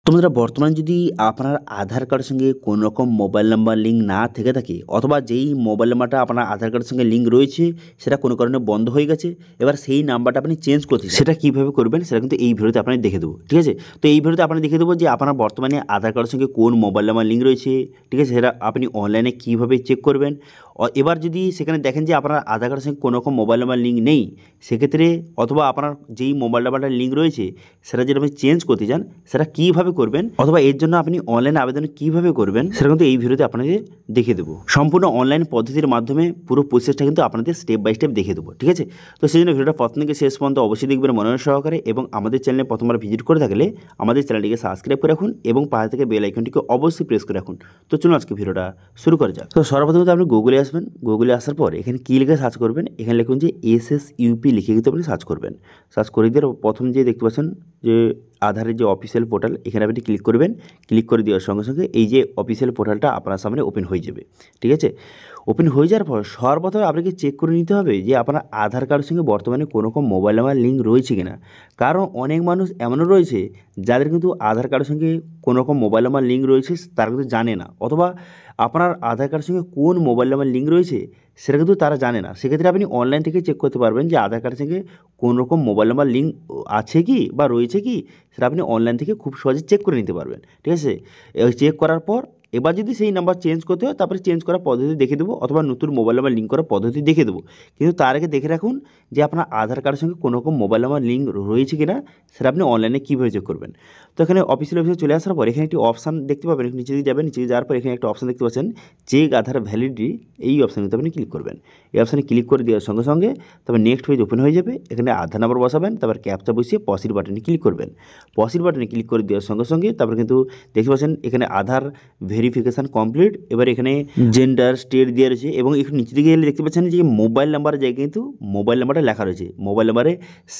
তো বন্ধুরা বর্তমানে যদি আপনার আধার কার্ডের সঙ্গে কোনো রকম মোবাইল নাম্বার লিঙ্ক না থেকে থাকে অথবা যেই মোবাইল নাম্বারটা আপনার আধার কার্ডের সঙ্গে লিঙ্ক রয়েছে সেটা কোনো কারণে বন্ধ হয়ে গেছে, এবার সেই নাম্বারটা আপনি চেঞ্জ করতে সেটা কীভাবে করবেন সেটা কিন্তু এই ভিডিওতে আপনাকে দেখে দেবো। ঠিক আছে, তো এই ভিডিওতে আপনাকে দেখে দেবো যে আপনার বর্তমানে আধার কার্ডের সঙ্গে কোন মোবাইল নাম্বার লিঙ্ক রয়েছে। ঠিক আছে, সেটা আপনি অনলাইনে কীভাবে চেক করবেন। এবার যদি সেখানে দেখেন যে আপনার আধার কার্ডের সঙ্গে কোনো রকম মোবাইল নাম্বার লিঙ্ক নেই, সেক্ষেত্রে অথবা আপনার যেই মোবাইল নাম্বারটার লিঙ্ক রয়েছে সেটা যদি আপনি চেঞ্জ করতে চান সেটা কীভাবে করবেন অথবা এর জন্য আপনি অনলাইন আবেদন কীভাবে করবেন সেটা কিন্তু এই ভিডিওতে আপনাদের দেখে দেবো। সম্পূর্ণ অনলাইন পদ্ধতির মাধ্যমে পুরো প্রসেসটা কিন্তু আপনাদের স্টেপ বাই স্টেপ দেখে দেবো। ঠিক আছে, তো সেই জন্য ভিডিওটা প্রথম থেকে শেষ পর্যন্ত অবশ্যই দেখবেন মনোযোগ সহকারে, এবং আমাদের চ্যানেলে প্রথমবার ভিজিট করে থাকলে আমাদের চ্যানেলটিকে সাবস্ক্রাইব করে রাখুন এবং পাশে থেকে বেল আইকনটিকে অবশ্যই প্রেস করে রাখুন। তো চলুন আজকে ভিডিওটা শুরু করা যাক। তো সর্বপ্রথমত আপনি গুগলে আসবেন, গুগলে আসার পর এখানে কী লিখে সার্চ করবেন, এখানে লিখুন যে SSUP লিখে কিন্তু আপনি সার্চ করবেন। সার্চ করে দিয়ে প্রথম যে দেখতে পাচ্ছেন যে আধারের যে অফিসিয়াল পোর্টাল, এখানে আপনি ক্লিক করবেন। ক্লিক করে দেওয়ার সঙ্গে সঙ্গে এই যে অফিসিয়াল পোর্টালটা আপনার সামনে ওপেন হয়ে যাবে। ঠিক আছে, ওপেন হয়ে যাওয়ার পর সর্বপ্রথম আপনাকে চেক করে নিতে হবে যে আপনার আধার কার্ডের সঙ্গে বর্তমানে কোনো রকম মোবাইল নাম্বার লিঙ্ক রয়েছে কিনা। কারণ অনেক মানুষ এমনও রয়েছে যাদের কিন্তু আধার কার্ডের সঙ্গে কোনো রকম মোবাইল নাম্বার লিঙ্ক রয়েছে তারা কিন্তু জানে না, অথবা আপনার আধার কার্ডের সঙ্গে কোন মোবাইল নাম্বার লিঙ্ক রয়েছে সেটা কিন্তু তারা জানে না। সেক্ষেত্রে আপনি অনলাইন থেকে চেক করতে পারবেন যে আধার কার্ডের সঙ্গে কোনো রকম মোবাইল নাম্বার লিঙ্ক আছে কি বা রয়েছে কি, সেটা আপনি অনলাইন থেকে খুব সহজে চেক করে নিতে পারবেন। ঠিক আছে, চেক করার পর এবার যদি সেই নাম্বার চেঞ্জ করতে হয় তারপরে চেঞ্জ করার পদ্ধতি দেখে দেবো, অথবা নতুন মোবাইল নাম্বার লিঙ্ক করার পদ্ধতি দেখে দেবো। কিন্তু তার আগে দেখে রাখুন যে আপনার আধার কার্ডের সঙ্গে কোনো রকম মোবাইল নাম্বার লিঙ্ক রয়েছে কিনা সেটা আপনি অনলাইনে কীভাবে চেক করবেন। তো এখানে অফিসে চলে আসার পর এখানে একটি অপশান দেখতে পাবেন, নিচে দিয়ে যাবেন, নিচে যাওয়ার পর এখানে একটা অপশান দেখতে পাচ্ছেন চেক আধার ভ্যালিডিটি, এই অপশানে কিন্তু আপনি ক্লিক করবেন। এই অপশানে ক্লিক করে দেওয়ার সঙ্গে সঙ্গে তারপর নেক্সট পেজ ওপেন হয়ে যাবে। এখানে আধার নাম্বার বসাবেন, তারপর ক্যাপচা বসিয়ে পসির বাটনে ক্লিক করবেন। পসির বাটনে ক্লিক করে দেওয়ার সঙ্গে সঙ্গে তারপর কিন্তু দেখতে পাচ্ছেন এখানে আধার ভেরিফিকেশান কমপ্লিট। এবার এখানে জেন্ডার স্টেট দেওয়া রয়েছে এবং একটু নিচে দিকে গেলে দেখতে পাচ্ছেন যে মোবাইল নাম্বারের জায়গায় কিন্তু মোবাইল নাম্বারটা লেখা রয়েছে, মোবাইল নাম্বারে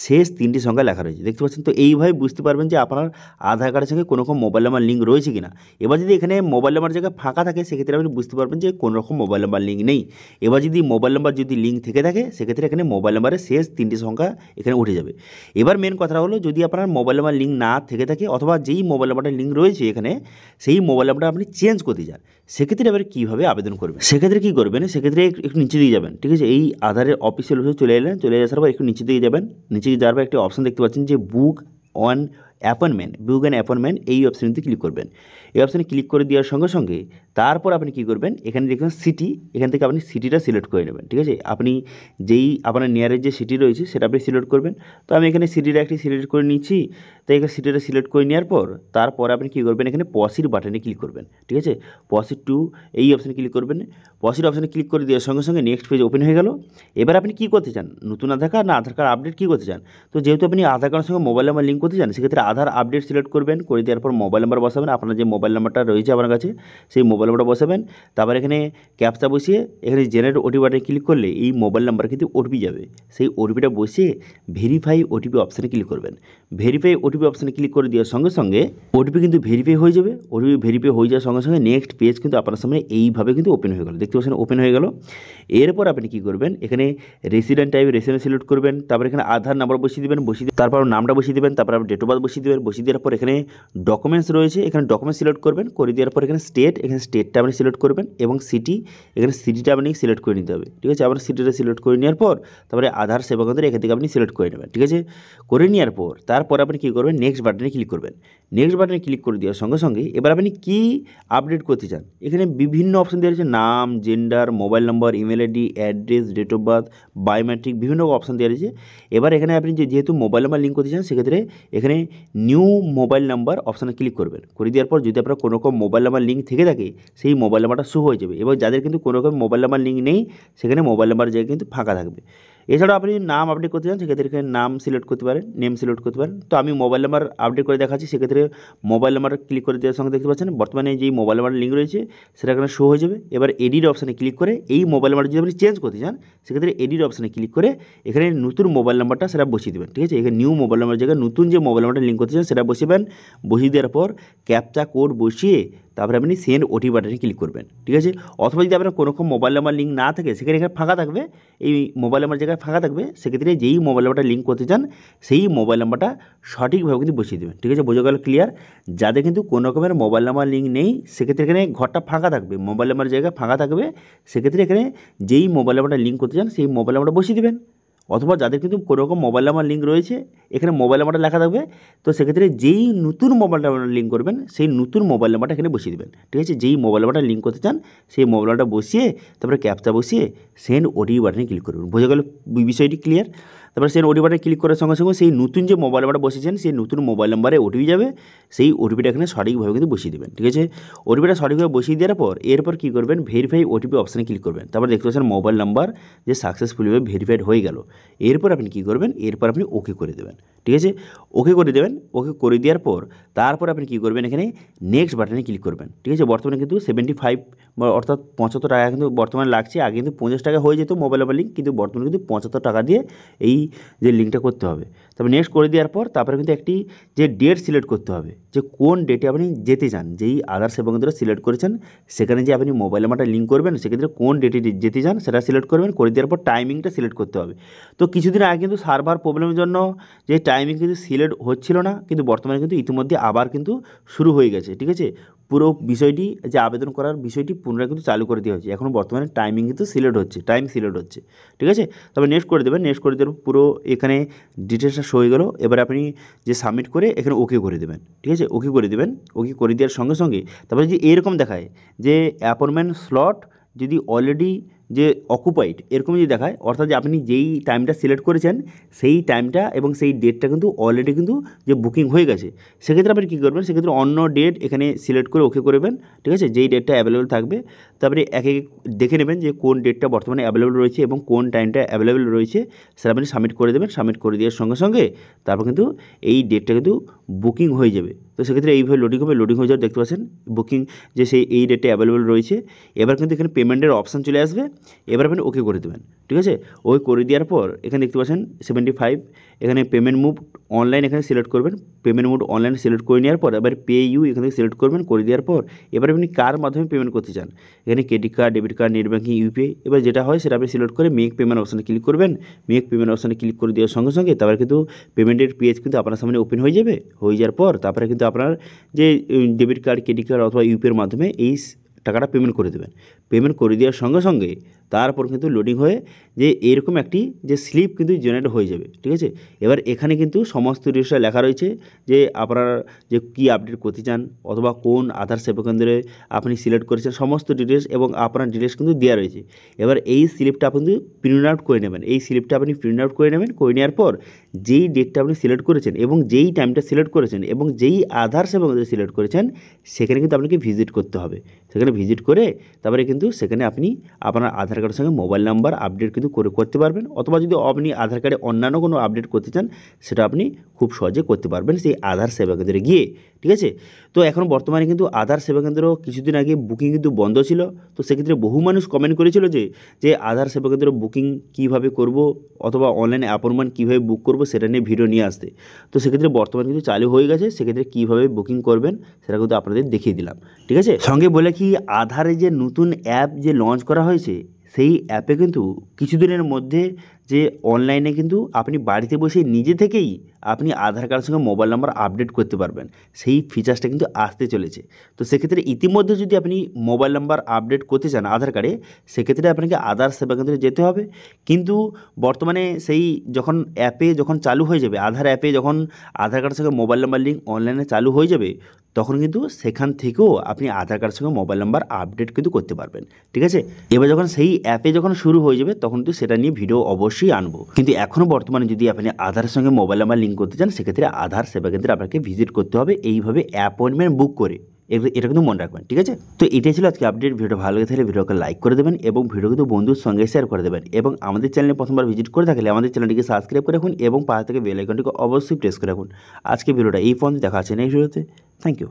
শেষ 3টি সংখ্যা লেখা রয়েছে দেখতে পাচ্ছেন। তো এইভাবে বুঝতে পারবেন যে আপনার আধার কার্ডের সঙ্গে কোনো রকম মোবাইল নাম্বার লিঙ্ক রয়েছে কিনা। এবার যদি এখানে মোবাইল নাম্বার জায়গায় ফাঁকা থাকে সেক্ষেত্রে আপনি বুঝতে পারবেন যে কোনো রকম মোবাইল নাম্বার লিঙ্ক নেই। এবার যদি মোবাইল নাম্বার যদি লিঙ্ক থেকে থাকে সেক্ষেত্রে এখানে মোবাইল নাম্বারের শেষ 3টি সংখ্যা এখানে উঠে যাবে। এবার মেন কথা হলো যদি আপনার মোবাইল নাম্বার লিঙ্ক না থেকে থাকে অথবা যেই মোবাইল নাম্বারটা লিঙ্ক রয়েছে এখানে সেই মোবাইল নাম্বারটা আপনি চেঞ্জ করতে চান, সেক্ষেত্রে এবার কীভাবে আবেদন করবেন। সেক্ষেত্রে কী করবেন, সেক্ষেত্রে একটু নিচে দিয়ে যাবেন। ঠিক আছে, এই আধারের অফিসিয়াল চলে এলেন, চলে আসার পর একটু নিচে দিয়ে যাবেন। নিচে যাওয়ার পর একটি অপশান দেখতে পাচ্ছেন যে book on appointment, book an appointment, এই অপশানটি ক্লিক করবেন। এই অপশানে ক্লিক করে দেওয়ার সঙ্গে সঙ্গে তারপর আপনি কী করবেন, এখানে দেখবেন সিটি, এখান থেকে আপনি সিটিটা সিলেক্ট করে নেবেন। ঠিক আছে, আপনি যেই আপনার নিয়ারের যে সিটি রয়েছে সেটা আপনি সিলেক্ট করবেন। তো আমি এখানে সিটিটা একটি সিলেক্ট করে নিচ্ছি। তো এখানে সিটিটা সিলেক্ট করে নেওয়ার পর তারপর আপনি কী করবেন, এখানে পসির বাটনে ক্লিক করবেন। ঠিক আছে, পসির টু এই অপশানে ক্লিক করবেন। পসির অপশানে ক্লিক করে দেওয়ার সঙ্গে সঙ্গে নেক্সট পেজ ওপেন হয়ে গেল। এবার আপনি কী করতে চান, নতুন আধার কার্ড না আধার কার্ড আপডেট কী করতে চান। তো যেহেতু আপনি আধার কার্ডের সঙ্গে মোবাইল নাম্বার লিঙ্ক করতে চান সেক্ষেত্রে আধার আপডেট সিলেক্ট করবেন। করে দেওয়ার পর মোবাইল নাম্বার বসাবেন, আপনার যে মোবাইল নাম্বারটা রয়েছে আপনার কাছে সেই মোবাইল নাম্বারটা বসাবেন। তারপর এখানে ক্যাপচা বসিয়ে এখানে জেনারেট ওটিপি বাটনে ক্লিক করলে এই মোবাইল নাম্বার কিন্তু ওটিপি যাবে, সেই ওটিপিটা বসিয়ে ভেরিফাই ওটিপি অপশানে ক্লিক করবেন। ভেরিফাই ওটিপি অপশানে ক্লিক করে দেওয়ার সঙ্গে সঙ্গে ওটিপি কিন্তু ভেরিফাই হয়ে যাবে। ওটিপি ভেরিফাই হয়ে যাওয়ার সঙ্গে সঙ্গে নেক্সট পেজ কিন্তু আপনার সামনে এইভাবে কিন্তু ওপেন হয়ে গেল, দেখতে পাচ্ছেন ওপেন হয়ে গেল। এরপর আপনি কী করবেন, এখানে রেসিডেন্ট টাইপ রেসিডেন্ট সিলেক্ট করবেন। তারপর এখানে আধার নাম্বার বসিয়ে দেবেন, তারপর নামটা বসিয়ে দেবেন, তারপর আপনি ডেট অফ বার্থ বসিয়ে দেবেন। বসিয়ে দেওয়ার পর এখানে ডকুমেন্টস রয়েছে, এখানে ডকুমেন্টস সিলেক্ট করবেন। করে দেওয়ার পর এখানে স্টেট, এখানে স্টেটটা আপনি সিলেক্ট করবেন এবং সিটি, এখানে সিটিটা আপনি সিলেক্ট করে নিতে হবে। ঠিক আছে, আবার সিটিটা সিলেক্ট করে নেওয়ার পর তারপরে আধার সেবা কেন্দ্র এখান থেকে আপনি সিলেক্ট করে নেবেন। ঠিক আছে, করে নেওয়ার পর তারপর আপনি কী করবেন, নেক্সট বাটনে ক্লিক করবেন। নেক্সট বাটনে ক্লিক করে দেওয়ার সঙ্গে সঙ্গে এবার আপনি কী আপডেট করতে চান, এখানে বিভিন্ন অপশান দেওয়া রয়েছে, নাম, gender, mobile number, email ID, address, date of birth, biometric, বিভিন্ন অপশান দেওয়া রয়েছে। এবার এখানে আপনি যেহেতু মোবাইল নাম্বার লিঙ্ক করতে চান সেক্ষেত্রে এখানে নিউ মোবাইল নাম্বার অপশানে ক্লিক করবেন। করে দেওয়ার পর যদি আপনার কোনো রকম মোবাইল নাম্বার লিঙ্ক থেকে থাকে সেই মোবাইল নাম্বারটা শো হয়ে যাবে, এবং যাদের কিন্তু কোনো রকম মোবাইল নাম্বার লিঙ্ক নেই সেখানে মোবাইল নাম্বার জায়গায় কিন্তু ফাঁকা থাকবে। এছাড়াও আপনি নাম আপডেট করতে চান সেক্ষেত্রে এখানে নাম সিলেক্ট করতে পারেন, নেম সিলেক্ট করতে পারেন। তো আমি মোবাইল নাম্বার আপডেট করে দেখাচ্ছি, সেক্ষেত্রে মোবাইল নাম্বার ক্লিক করে দেওয়ার সঙ্গে দেখতে পাচ্ছেন বর্তমানে যেই মোবাইল নাম্বার লিঙ্ক রয়েছে সেটা এখানে শো হয়ে যাবে। এবার এডিট অপশানে ক্লিক করে এই মোবাইল নাম্বার যদি আপনি চেঞ্জ করতে চান সেক্ষেত্রে এডিট অপশানে ক্লিক করে এখানে নতুন মোবাইল নাম্বারটা সেটা বসিয়ে দেবেন। ঠিক আছে, এখানে নিউ মোবাইল নাম্বার জায়গায় নতুন যে মোবাইল নাম্বারটা লিঙ্ক করতে চান সেটা বসিয়ে দেবেন। বসিয়ে দেওয়ার পর ক্যাপচা কোড বসিয়ে তারপরে আপনি সেন্ড ওটিপি বাটনে ক্লিক করবেন, ঠিক আছে। অথবা যদি আপনার কোনো রকম মোবাইল নাম্বার লিঙ্ক না থাকে, সেখানে এখানে ফাঁকা থাকবে, এই মোবাইল নাম্বার জায়গায় ফাঁকা থাকবে, সেক্ষেত্রে যেই মোবাইল নাম্বারটা লিঙ্ক করতে চান সেই মোবাইল নাম্বারটা সঠিকভাবে কিন্তু বসিয়ে দেবেন, ঠিক আছে। বোঝা গেল ক্লিয়ার? যাদের কিন্তু কোনো রকমের মোবাইল নাম্বার লিঙ্ক নেই, সেক্ষেত্রে এখানে ঘরটা ফাঁকা থাকবে, মোবাইল নাম্বার জায়গায় ফাঁকা থাকবে, সেক্ষেত্রে এখানে যেই মোবাইল নাম্বারটা লিঙ্ক করতে চান সেই মোবাইল নাম্বারটা বসিয়ে দেবেন। অথবা যাদের কিন্তু কোনো রকম মোবাইল নাম্বার লিঙ্ক রয়েছে, এখানে মোবাইল নাম্বারটা লেখা থাকবে, তো সেক্ষেত্রে যেই নতুন মোবাইল নাম্বার লিঙ্ক করবেন সেই নতুন মোবাইল নাম্বারটা এখানে বসিয়ে দেবেন, ঠিক আছে। যেই মোবাইল নাম্বারটা লিঙ্ক করতে চান সেই মোবাইল নাম্বারটা বসিয়ে তারপরে ক্যাপচা বসিয়ে সেন্ড ওটিপি বাটনে ক্লিক করবেন। বোঝা গেল বিষয়টি ক্লিয়ার? তারপরে সেন্ড ওটিপি বাটনে ক্লিক করার সঙ্গে সঙ্গে সেই নতুন যে মোবাইল নাম্বারটা বসিয়েছেন সেই নতুন মোবাইল নাম্বারে ওটিপি যাবে, সেই ওটিপিটা এখানে সঠিকভাবে কিন্তু বসিয়ে দেবেন, ঠিক আছে। ওটিপিটা সঠিকভাবে বসিয়ে দেওয়ার পর এরপর কী করবেন, ভেরিফাই ওটিপি অপশানে ক্লিক করবেন। তারপর দেখতে পাচ্ছেন মোবাইল নাম্বার যে সাকসেসফুলিভাবে ভেরিফাইড হয়ে গেল। এরপর আপনি কী করবেন, এরপর আপনি ওকে করে দেবেন, ঠিক আছে। ওকে করে দেবেন। ওকে করে দেওয়ার পর তারপর আপনি কী করবেন, এখানে নেক্সট বাটনে ক্লিক করবেন, ঠিক আছে। বর্তমানে কিন্তু 75 অর্থাৎ 75 টাকা কিন্তু বর্তমানে লাগছে। আগে কিন্তু 50 টাকা হয়ে যেত মোবাইল নাম্বার লিঙ্ক, কিন্তু বর্তমানে কিন্তু 75 টাকা দিয়ে এই যে লিঙ্কটা করতে হবে। তারপর নেক্সট করে দেওয়ার পর তারপরে কিন্তু একটি যে ডেট সিলেক্ট করতে হবে, যে কোন ডেটে আপনি যেতে চান, যেই আধার সেবা কেন্দ্র সিলেক্ট করেছেন সেখানে যে আপনি মোবাইল নাম্বারটা লিঙ্ক করবেন, সেক্ষেত্রে কোন ডেটে যেতে চান সেটা সিলেক্ট করবেন। করে দেওয়ার পর টাইমিংটা সিলেক্ট করতে হবে। তো কিছুদিন আগে কিন্তু সার্ভার প্রবলেমের জন্য যে টাইমিং কিন্তু সিলেক্ট হচ্ছিল না, কিন্তু বর্তমানে কিন্তু ইতিমধ্যে আবার কিন্তু শুরু হয়ে গেছে, ঠিক আছে। পুরো বিষয়টি যে আবেদন করার বিষয়টি পুনরায় কিন্তু চালু করে দেওয়া হয়েছে। এখন বর্তমানে টাইমিং কিন্তু সিলেক্ট হচ্ছে, টাইম সিলেক্ট হচ্ছে, ঠিক আছে। তবে নেক্সট করে দেবেন। নেক্সট করে দেওয়ার পুরো এখানে ডিটেলসটা শো হয়ে গেল। এবার আপনি যে সাবমিট করে এখানে ওকে করে দেবেন, ঠিক আছে। ওকে করে দেবেন। ওকে করে দেওয়ার সঙ্গে সঙ্গে তারপরে যে এরকম দেখায় যে অ্যাপয়েন্টমেন্ট স্লট যদি অলরেডি যে অকুপাইড এরকম যদি দেখায়, অর্থাৎ যে আপনি যেই টাইমটা সিলেক্ট করেছেন সেই টাইমটা এবং সেই ডেটটা কিন্তু অলরেডি কিন্তু যে বুকিং হয়ে গেছে, সেক্ষেত্রে আপনি কী করবেন, সেক্ষেত্রে অন্য ডেট এখানে সিলেক্ট করে ওকে করবেন, ঠিক আছে। যেই ডেটটা অ্যাভেলেবেল থাকবে তারপরে এক এক দেখে নেবেন যে কোন ডেটটা বর্তমানে অ্যাভেলেবেল রয়েছে এবং কোন টাইমটা অ্যাভেলেবেল রয়েছে, সেটা আপনি সাবমিট করে দেবেন। সাবমিট করে দেওয়ার সঙ্গে সঙ্গে তারপর কিন্তু এই ডেটটা কিন্তু বুকিং হয়ে যাবে। তো সেক্ষেত্রে এইভাবে লোডিং হবে। লোডিং হয়ে যাওয়ার দেখতে পাচ্ছেন বুকিং যে সেই এই ডেটে অ্যাভেলেবেল রয়েছে। এবার কিন্তু এখানে পেমেন্টের অপশান চলে আসবে। এবার আপনি ওকে করে দেবেন, ঠিক আছে। ওই করে দেওয়ার পর এখানে দেখতে পাচ্ছেন 75 এখানে পেমেন্ট মুভ অনলাইন এখানে সিলেক্ট করবেন। পেমেন্ট মুভ অনলাইন সিলেক্ট করে নেওয়ার পর এবার পে ইউ এখান থেকে সিলেক্ট করবেন। করে দেওয়ার পর এবার আপনি কার মাধ্যমে পেমেন্ট করতে চান, এখানে credit card, debit card, net banking, UPI, এবার যেটা হয় সেটা আপনি সিলেক্ট করে মেক পেমেন্ট অপশানে ক্লিক করবেন। মেক পেমেন্ট অপশানে ক্লিক করে দেওয়ার সঙ্গে সঙ্গে তারপরে কিন্তু পেমেন্টের পেজ কিন্তু আপনার সামনে ওপেন হয়ে যাবে। হয়ে যাওয়ার পর তারপরে কিন্তু আপনার যে ডেবিট কার্ড, ক্রেডিট কার্ড অথবা ইউপিআইয়ের মাধ্যমে এই টাকাটা পেমেন্ট করে দেবেন। পেমেন্ট করে দেওয়ার সঙ্গে সঙ্গে তারপর কিন্তু লোডিং হয়ে যে এরকম একটি যে স্লিপ কিন্তু জেনারেট হয়ে যাবে, ঠিক আছে। এবার এখানে কিন্তু সমস্ত ডিটেলসটা লেখা রয়েছে যে আপনারা যে কী আপডেট করতে চান অথবা কোন আধার সেবা কেন্দ্রে আপনি সিলেক্ট করেছেন সমস্ত ডিটেলস এবং আপনার ডিটেলস কিন্তু দেওয়া রয়েছে। এবার এই স্লিপটা আপনি প্রিন্ট আউট করে নেবেন। এই স্লিপটা আপনি প্রিন্ট আউট করে নেবেন। করে নেওয়ার পর যেই ডেটটা আপনি সিলেক্ট করেছেন এবং যেই টাইমটা সিলেক্ট করেছেন এবং যেই আধার সেবা কেন্দ্রে সিলেক্ট করেছেন সেখানে কিন্তু আপনাকে ভিজিট করতে হবে। সেখানে ভিজিট করে তারপরে কিন্তু সেখানে আপনি আপনার আধার কার্ডের সঙ্গে মোবাইল নাম্বার আপডেট কিন্তু করতে পারবেন। অথবা যদি আপনি আধার কার্ডে অন্যান্য কোনো আপডেট করতে চান সেটা আপনি খুব সহজে করতে পারবেন সেই আধার সেবা কেন্দ্রে গিয়ে, ঠিক আছে। তো এখন বর্তমানে কিন্তু আধার সেবা কেন্দ্র কিছুদিন আগে বুকিং কিন্তু বন্ধ ছিল। তো সেক্ষেত্রে বহু মানুষ কমেন্ট করেছিল যে আধার সেবা কেন্দ্র বুকিং কীভাবে করব অথবা অনলাইনে অ্যাপয়েন্টমেন্ট কীভাবে বুক করব সেটা নিয়ে ভিডিও নিয়ে আসতে। তো সেক্ষেত্রে বর্তমানে কিন্তু চালু হয়ে গেছে। সেক্ষেত্রে কীভাবে বুকিং করবেন সেটা কিন্তু আপনাদের দেখিয়ে দিলাম, ঠিক আছে। সঙ্গে বলে কি আধারে যে নতুন অ্যাপ যে লঞ্চ করা হয়েছে সেই অ্যাপে কিন্তু কিছুদিনের মধ্যে যে অনলাইনে কিন্তু আপনি বাড়িতে বসে নিজে থেকেই আপনি আধার কার্ডের সঙ্গে মোবাইল নাম্বার আপডেট করতে পারবেন। সেই ফিচার্সটা কিন্তু আসতে চলেছে। তো সেক্ষেত্রে ইতিমধ্যে যদি আপনি মোবাইল নাম্বার আপডেট করতে চান আধার কার্ডে, সেক্ষেত্রে আপনাকে আধার সেবা কেন্দ্রে যেতে হবে। কিন্তু বর্তমানে সেই যখন অ্যাপে যখন চালু হয়ে যাবে, আধার অ্যাপে যখন আধার কার্ডের সঙ্গে মোবাইল নাম্বার লিঙ্ক অনলাইনে চালু হয়ে যাবে, তখন কিন্তু সেখান থেকেও আপনি আধার কার্ডের সঙ্গে মোবাইল নাম্বার আপডেট কিন্তু করতে পারবেন, ঠিক আছে। এবার যখন সেই অ্যাপে যখন শুরু হয়ে যাবে তখন কিন্তু সেটা নিয়ে ভিডিও অবশ্যই আনবো। কিন্তু এখনও বর্তমানে যদি আপনি আধারের সঙ্গে মোবাইল নাম্বার লিঙ্ক করতে চান সেক্ষেত্রে আধার সেবা কেন্দ্রে আপনাকে ভিজিট করতে হবে এইভাবে অ্যাপয়েন্টমেন্ট বুক করে। এটা কিন্তু মনে রাখবেন, ঠিক আছে। তো এটাই ছিল আজকে আপডেট। ভিডিও ভালো লেগে থাকলে ভিডিওকে লাইক করে দেবেন এবং ভিডিও কিন্তু বন্ধুর সঙ্গে শেয়ার করে দেবেন এবং আমাদের চ্যানেলে প্রথমবার ভিজিট করে থাকলে আমাদের চ্যানেলটিকে সাবস্ক্রাইব করে রাখুন এবং পাশে থেকে বেল আইকনটিকে অবশ্যই প্রেস করে রাখুন। আজকে ভিডিওটা এই পর্যন্ত দেখা আছে নেক্সট ভিডিওতে। Thank you.